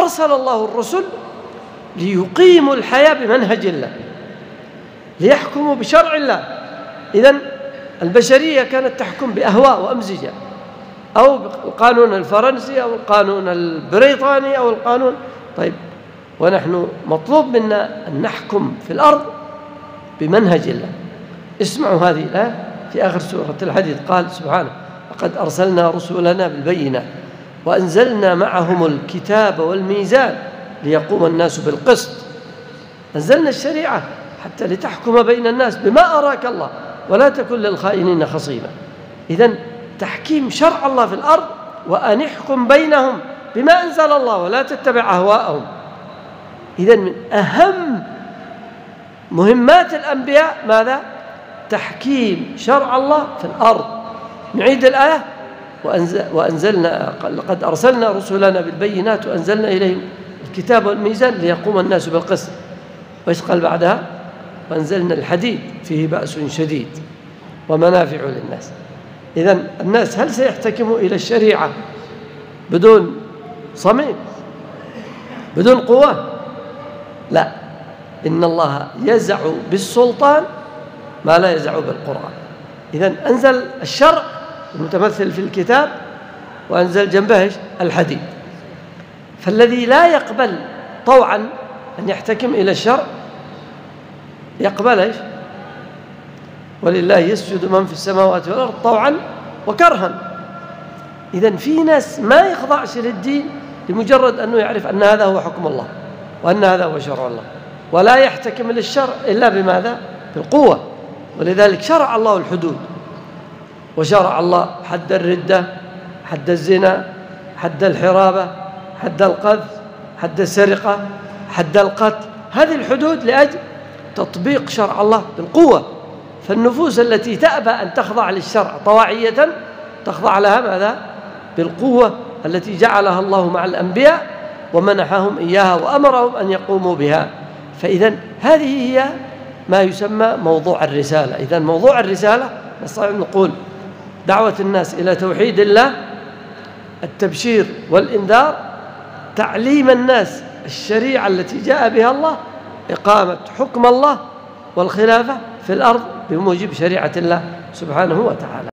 أرسل الله الرسل ليقيموا الحياة بمنهج الله، ليحكموا بشرع الله. إذن البشرية كانت تحكم بأهواء وأمزجة، أو بالقانون الفرنسي أو القانون البريطاني أو القانون. طيب، ونحن مطلوب منا أن نحكم في الأرض بمنهج الله. اسمعوا هذه الآية في آخر سورة الحديد، قال سبحانه: لقد أرسلنا رسلنا بالبينات وأنزلنا معهم الكتاب والميزان ليقوم الناس بالقسط. أنزلنا الشريعة حتى لتحكم بين الناس بما أراك الله ولا تكن للخائنين خصيما. إذن تحكيم شرع الله في الأرض، وأن يحكم بينهم بما أنزل الله ولا تتبع أهواءهم. إذن من أهم مهمات الأنبياء ماذا؟ تحكيم شرع الله في الأرض. نعيد الآية: وأنزلنا لقد أرسلنا رسلنا بالبينات وأنزلنا إليهم الكتاب والميزان ليقوم الناس بالقسط. وإيش قال بعدها؟ وأنزلنا الحديد فيه بأس شديد ومنافع للناس. إذن الناس هل سيحتكموا إلى الشريعة بدون صميم، بدون قوة؟ لا، إن الله يزع بالسلطان ما لا يزع بالقرآن. إذن أنزل الشرع المتمثل في الكتاب، وأنزل جنبه الحديد. فالذي لا يقبل طوعا أن يحتكم إلى الشرع يقبل إيش؟ ولله يسجد من في السماوات والأرض طوعا وكرها. إذن في ناس ما يخضعش للدين لمجرد أنه يعرف أن هذا هو حكم الله وأن هذا هو شرع الله، ولا يحتكم للشرع إلا بماذا؟ بالقوة. ولذلك شرع الله الحدود، وشرع الله حد الردة، حد الزنا، حد الحرابة، حد القذف، حد السرقة، حد القتل. هذه الحدود لأجل تطبيق شرع الله بالقوة. فالنفوس التي تأبى أن تخضع للشرع طواعية تخضع لها ماذا؟ بالقوة التي جعلها الله مع الأنبياء ومنحهم إياها وأمرهم أن يقوموا بها. فإذن هذه هي ما يسمى موضوع الرسالة. إذن موضوع الرسالة نستطيع أن نقول دعوة الناس إلى توحيد الله، التبشير والإنذار، تعليم الناس الشريعة التي جاء بها الله، إقامة حكم الله والخلافة في الأرض بموجب شريعة الله سبحانه وتعالى.